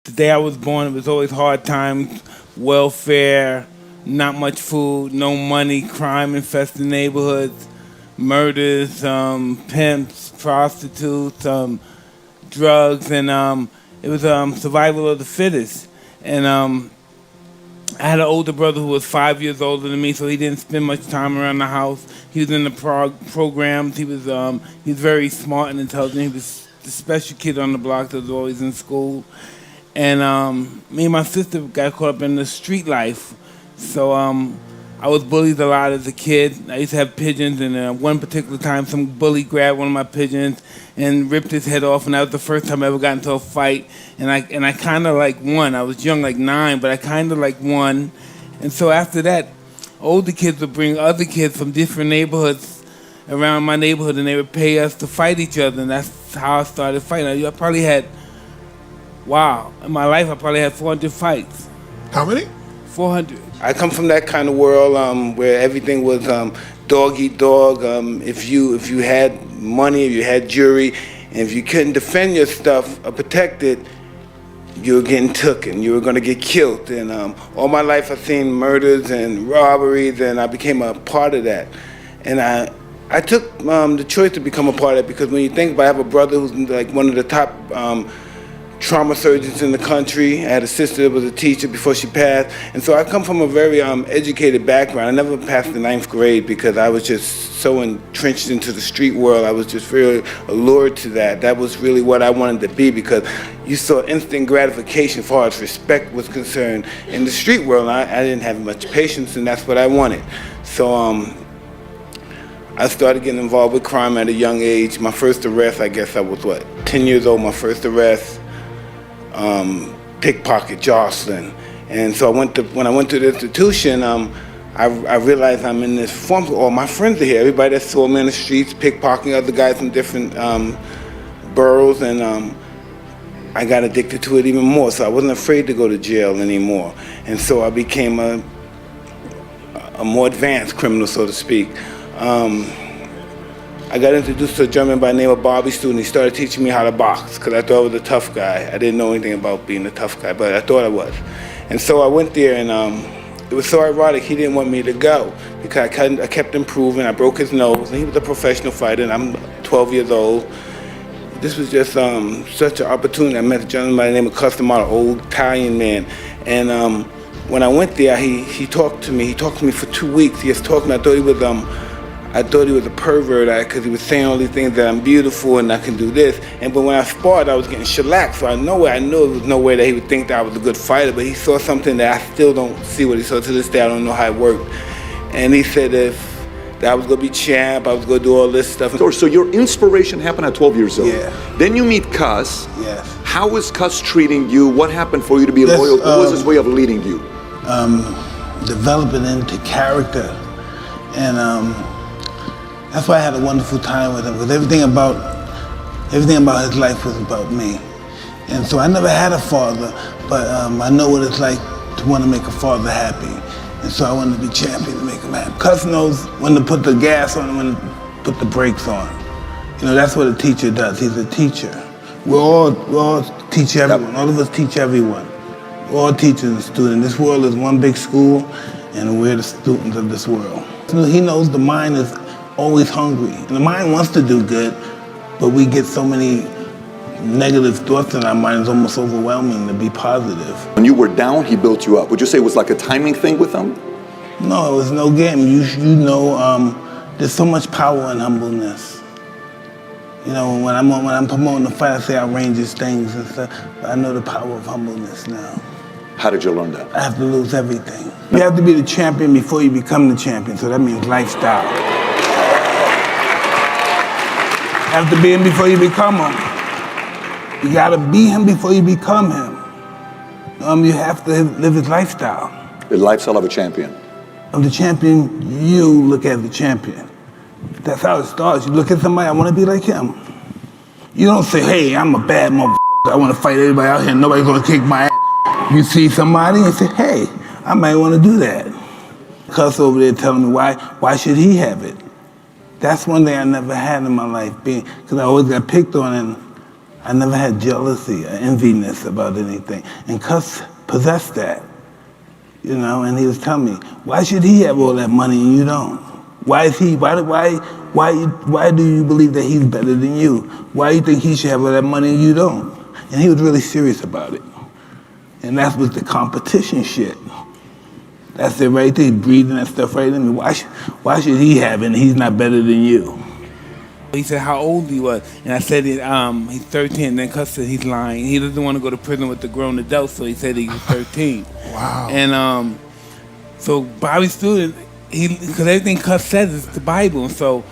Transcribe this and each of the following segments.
the day I was born, it was always hard times, welfare, not much food, no money, crime-infested neighborhoods, murders, pimps, prostitutes, drugs, and it was survival of the fittest. And I had an older brother who was 5 years older than me, so he didn't spend much time around the house. He was in the programs. He was very smart and intelligent. He was the special kid on the block that was always in school. And me and my sister got caught up in the street life. So I was bullied a lot as a kid. I used to have pigeons, and one particular time some bully grabbed one of my pigeons and ripped his head off, and that was the first time I ever got into a fight. And I kind of like won. I was young, like 9, but I kind of like won. And so after that, older kids would bring other kids from different neighborhoods around my neighborhood, and they would pay us to fight each other, and that's how I started fighting. I probably had, in my life I probably had 400 fights. How many? 400. I come from that kind of world where everything was dog eat dog. If you had money, if you had jewelry, and if you couldn't defend your stuff or protect it, you were getting took and you were going to get killed. And all my life I've seen murders and robberies, and I became a part of that. And I took the choice to become a part of it because when you think about it, I have a brother who's like one of the top trauma surgeons in the country. I had a sister that was a teacher before she passed. And so I come from a very educated background. I never passed the 9th grade because I was just so entrenched into the street world. I was just really allured to that. That was really what I wanted to be because you saw instant gratification as far as respect was concerned in the street world. I didn't have much patience, and that's what I wanted. So I started getting involved with crime at a young age. My first arrest, I guess I was 10 years old, my first arrest. Pickpocket, jostling. And so when I went to the institution, I realized I'm in this form. All my friends are here. Everybody that saw me in the streets, pickpocketing other guys from different boroughs, and I got addicted to it even more. So I wasn't afraid to go to jail anymore. And so I became a more advanced criminal, so to speak. I got introduced to a gentleman by the name of Bobby Student. He started teaching me how to box because I thought I was a tough guy. I didn't know anything about being a tough guy, but I thought I was. And so I went there, and it was so ironic. He didn't want me to go because I kept improving. I broke his nose, and he was a professional fighter, and I'm 12 years old. This was just such an opportunity. I met a gentleman by the name of Customado, an old Italian man. And when I went there, he talked to me. He talked to me for 2 weeks. He just talked to me. I thought he was a pervert because he was saying all these things that I'm beautiful and I can do this. But when I sparred, I was getting shellacked. So I knew there was no way that he would think that I was a good fighter. But he saw something that I still don't see what he saw to this day. I don't know how it worked. And he said that I was going to be champ, I was going to do all this stuff. So your inspiration happened at 12 years old. Yeah. Then you meet Cus. Yes. How was Cus treating you? What happened for you to be loyal? What was his way of leading you? Developing into character. And that's why I had a wonderful time with him, because everything about his life was about me. And so I never had a father, but I know what it's like to want to make a father happy. And so I wanted to be champion to make him happy. Cus knows when to put the gas on and when to put the brakes on. You know, that's what a teacher does. He's a teacher. We all teach everyone. All of us teach everyone. We're all teachers and students. This world is one big school, and we're the students of this world. So he knows the mind is always hungry. And the mind wants to do good, but we get so many negative thoughts in our mind, it's almost overwhelming to be positive. When you were down, he built you up. Would you say it was like a timing thing with him? No, it was no game. You know, there's so much power in humbleness. You know, when I'm promoting the fight, I say outrageous things and stuff, but I know the power of humbleness now. How did you learn that? I have to lose everything. You have to be the champion before you become the champion, so that means lifestyle. You have to be him before you become him. You gotta be him before you become him. You have to live his lifestyle. The lifestyle of a champion. Of the champion, you look at the champion. That's how it starts. You look at somebody, I wanna be like him. You don't say, hey, I'm a bad motherfucker. I wanna fight everybody out here, nobody's gonna kick my ass. You see somebody and say, hey, I might wanna do that. Cus over there telling me why should he have it? That's one thing I never had in my life, because I always got picked on, and I never had jealousy or enviness about anything. And Cus possessed that, you know, and he was telling me, why should he have all that money and you don't? Why is he, why do you believe that he's better than you? Why do you think he should have all that money and you don't? And he was really serious about it. And that was the competition shit. That's it right there, he's breathing that stuff right in me. Why should he have it and he's not better than you? He said how old he was, and I said he's 13. And then Cus said he's lying. He doesn't want to go to prison with the grown adults, so he said he was 13. Wow. And so Bobby Student, because everything Cus says is the Bible, and so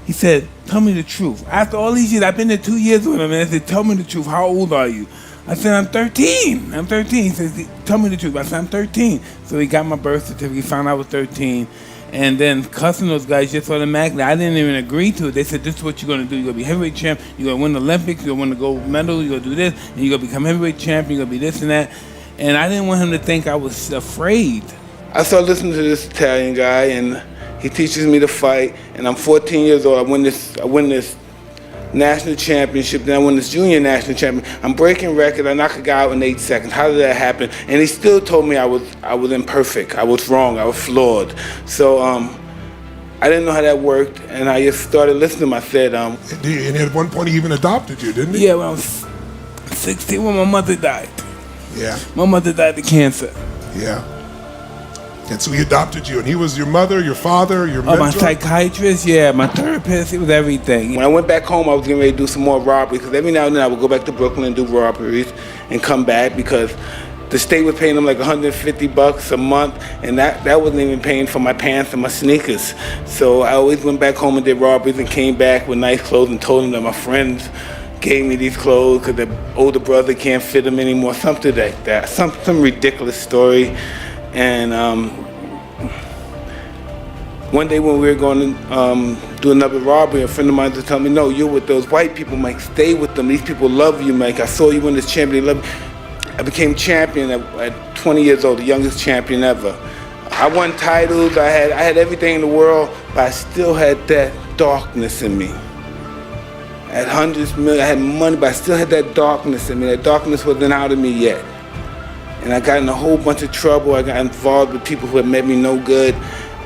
he said, tell me the truth. After all these years, I've been there 2 years with him, and I said, tell me the truth. How old are you? I said, I'm 13. I'm 13. He says, tell me the truth. I said, I'm 13. So he got my birth certificate. He found out I was 13. And then cussing those guys just automatically, I didn't even agree to it. They said, this is what you're going to do. You're going to be heavyweight champ. You're going to win the Olympics. You're going to win the gold medal. You're going to do this. And you're going to become heavyweight champ. You're going to be this and that. And I didn't want him to think I was afraid. I started listening to this Italian guy, and he teaches me to fight. And I'm 14 years old. I win this national championship, then I won this junior national championship. I'm breaking record. I knock a guy out in 8 seconds. How did that happen? And he still told me I was imperfect. I was wrong. I was flawed. So I didn't know how that worked, and I just started listening to him. I said, and at one point he even adopted you, didn't he? Yeah, when I was 16, when my mother died. Yeah. My mother died of cancer. Yeah. And so he adopted you, and he was your mother, your father, your mentor? My psychiatrist, yeah, my therapist, he was everything. When I went back home, I was getting ready to do some more robberies, because every now and then I would go back to Brooklyn and do robberies and come back, because the state was paying them like $150 a month, and that wasn't even paying for my pants and my sneakers. So I always went back home and did robberies and came back with nice clothes and told them that my friends gave me these clothes because their older brother can't fit them anymore, something like that, some ridiculous story. And one day when we were going to do another robbery, a friend of mine was telling me, no, you're with those white people, Mike, stay with them. These people love you, Mike. I saw you win this champion, they love you. I became champion at 20 years old, the youngest champion ever. I won titles, I had everything in the world, but I still had that darkness in me. I had hundreds of millions, I had money, but I still had that darkness in me. That darkness wasn't out of me yet. And I got in a whole bunch of trouble. I got involved with people who had made me no good.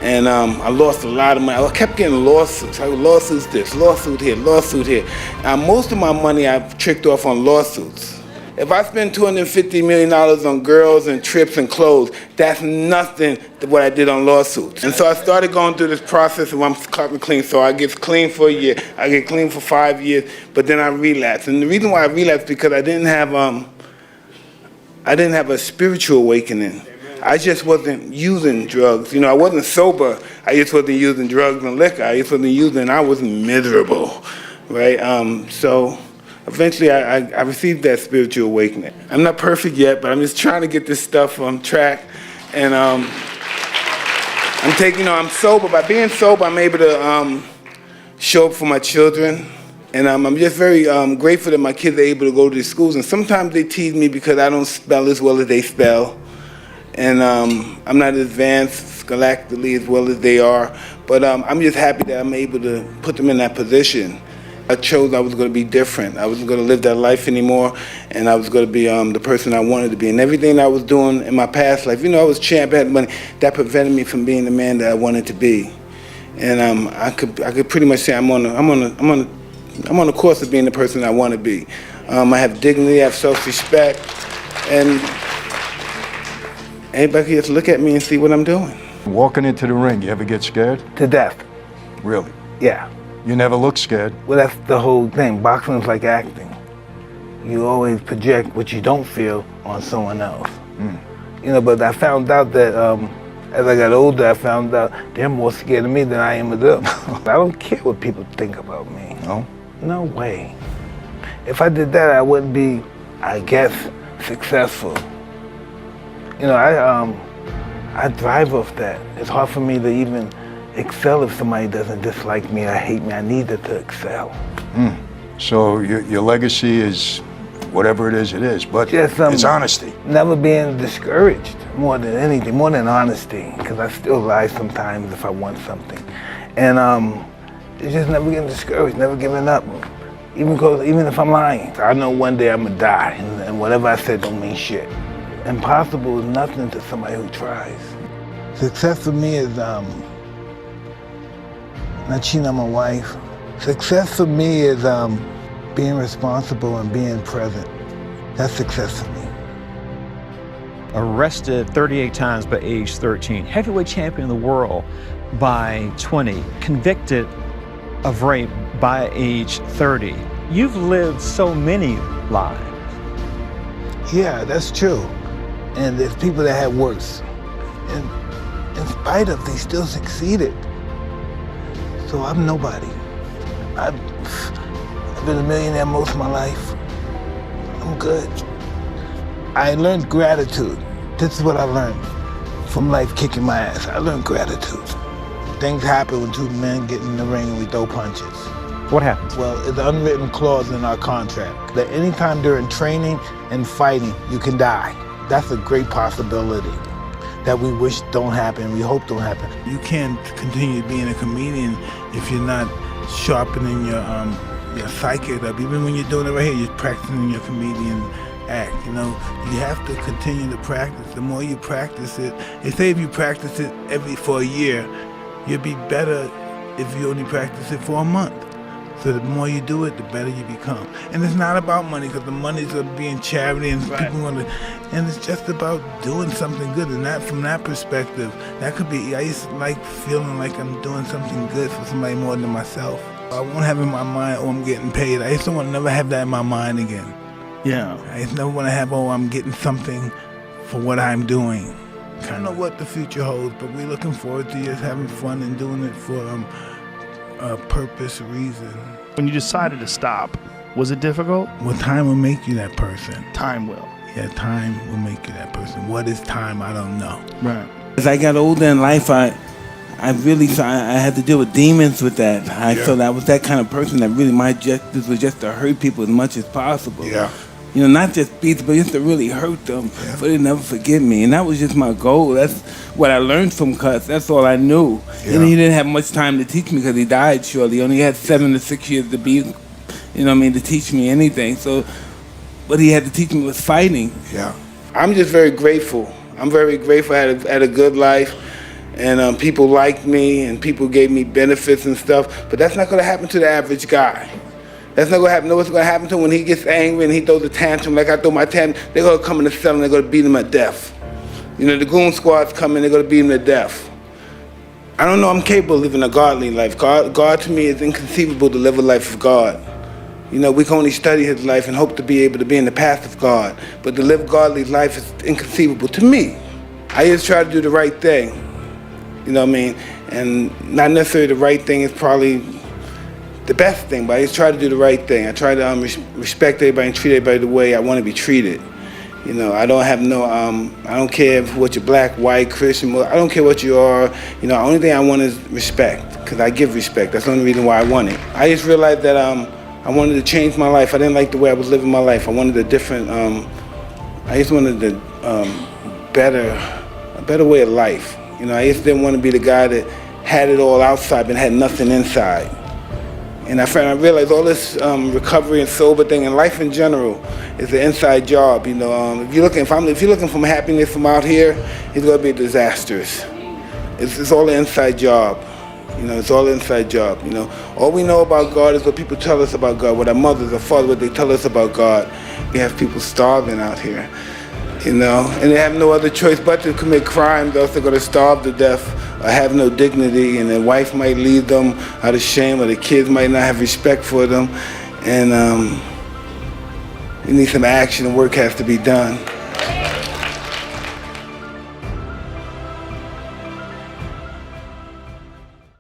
And I lost a lot of money. I kept getting lawsuits. Lawsuits this, lawsuit here, lawsuit here. Now, most of my money I've tricked off on lawsuits. If I spend $250 million on girls and trips and clothes, that's nothing to what I did on lawsuits. And so I started going through this process of I'm cutting clean. So I get clean for a year, I get clean for 5 years, but then I relapse. And the reason why I relapsed is because I didn't have a spiritual awakening. I just wasn't using drugs. You know, I wasn't sober. I just wasn't using drugs and liquor. I just wasn't using, I was miserable, right? So eventually I received that spiritual awakening. I'm not perfect yet, but I'm just trying to get this stuff on track. And I'm sober. By being sober, I'm able to show up for my children. And I'm just very grateful that my kids are able to go to these schools. And sometimes they tease me because I don't spell as well as they spell. And I'm not advanced scholastically as well as they are. But I'm just happy that I'm able to put them in that position. I chose I was going to be different. I wasn't going to live that life anymore. And I was going to be the person I wanted to be. And everything I was doing in my past life, I was champ, I had money, that prevented me from being the man that I wanted to be. And I could pretty much say I'm on the course of being the person I want to be. I have dignity, I have self-respect, and anybody can just look at me and see what I'm doing. Walking into the ring, you ever get scared? To death. Really? Yeah. You never look scared? Well, that's the whole thing. Boxing is like acting. You always project what you don't feel on someone else. But I found out that as I got older, I found out they're more scared of me than I am of them. I don't care what people think about me. No? No way. If I did that, I wouldn't be, I guess, successful. I thrive off that. It's hard for me to even excel if somebody doesn't dislike me or hate me. I need it to excel. So your legacy is whatever it is, but just, it's honesty. Never being discouraged more than anything, more than honesty, because I still lie sometimes if I want something. And it's just never getting discouraged, never giving up. even if I'm lying. I know one day I'm gonna die, and whatever I said don't mean shit. Impossible is nothing to somebody who tries. Success for me is not cheating on my wife. Success for me is being responsible and being present. That's success for me. Arrested 38 times by age 13. Heavyweight champion of the world by 20. Convicted of rape by age 30. You've lived so many lives. Yeah, that's true. And there's people that had worse. And in spite of, they still succeeded. So I'm nobody. I've been a millionaire most of my life. I'm good. I learned gratitude. This is what I learned from life kicking my ass. I learned gratitude. Things happen when two men get in the ring and we throw punches. What happens? Well, it's an unwritten clause in our contract that anytime during training and fighting, you can die. That's a great possibility that we wish don't happen, we hope don't happen. You can't continue being a comedian if you're not sharpening your psyche up. Even when you're doing it right here, you're practicing your comedian act, you know. You have to continue to practice. The more you practice it, they say if you practice it for a year, you'll be better if you only practice it for a month. So the more you do it, the better you become. And it's not about money, because the money's gonna be in charity and people gonna, and it's just about doing something good. And that, from that perspective, that could be, I used to like feeling like I'm doing something good for somebody more than myself. I won't have in my mind, oh, I'm getting paid. I used to want to never have that in my mind again. Yeah. I just never want to have, oh, I'm getting something for what I'm doing. I don't know what the future holds, but we're looking forward to just having fun and doing it for a purpose, a reason. When you decided to stop, was it difficult? Well, time will make you that person. Time will. Yeah, time will make you that person. What is time? I don't know. Right. As I got older in life, I really saw I had to deal with demons with that. So I was that kind of person that really my objective was just to hurt people as much as possible. Yeah. You know, not just beat them, but just to really hurt them, so they never forget me. And that was just my goal. That's what I learned from Cuts. That's all I knew. Yeah. And he didn't have much time to teach me because he died shortly. He only had 7 to 6 years to be, you know what I mean, to teach me anything. So what he had to teach me was fighting. Yeah. I'm just very grateful. I'm very grateful. I had a good life. And people liked me, and people gave me benefits and stuff. But that's not going to happen to the average guy. That's not going to happen. You know what's going to happen to him when he gets angry and he throws a tantrum like I throw my tantrum? They're going to come in the cell and they're going to beat him to death. You know, the goon squad's coming, they're going to beat him to death. I don't know, I'm capable of living a godly life. God to me is inconceivable to live a life of God. You know, we can only study his life and hope to be able to be in the path of God. But to live godly life is inconceivable to me. I just try to do the right thing. You know what I mean? And not necessarily the right thing is probably the best thing, but I just try to do the right thing. I try to respect everybody and treat everybody the way I want to be treated. You know, I don't have no, I don't care what you're black, white, Christian, I don't care what you are. You know, the only thing I want is respect, because I give respect. That's the only reason why I want it. I just realized that I wanted to change my life. I didn't like the way I was living my life. I wanted a different, I just wanted a better way of life. You know, I just didn't want to be the guy that had it all outside but had nothing inside. And I realized all this recovery and sober thing and life in general is an inside job. You know, if you're looking for happiness from out here, it's going to be disastrous. It's all an inside job. You know, it's all an inside job. You know, all we know about God is what people tell us about God, what our mothers or fathers, what they tell us about God. We have people starving out here. You know, and they have no other choice but to commit crimes, else they're going to starve to death or have no dignity, and their wife might leave them out of shame, or the kids might not have respect for them, and we need some action and work has to be done.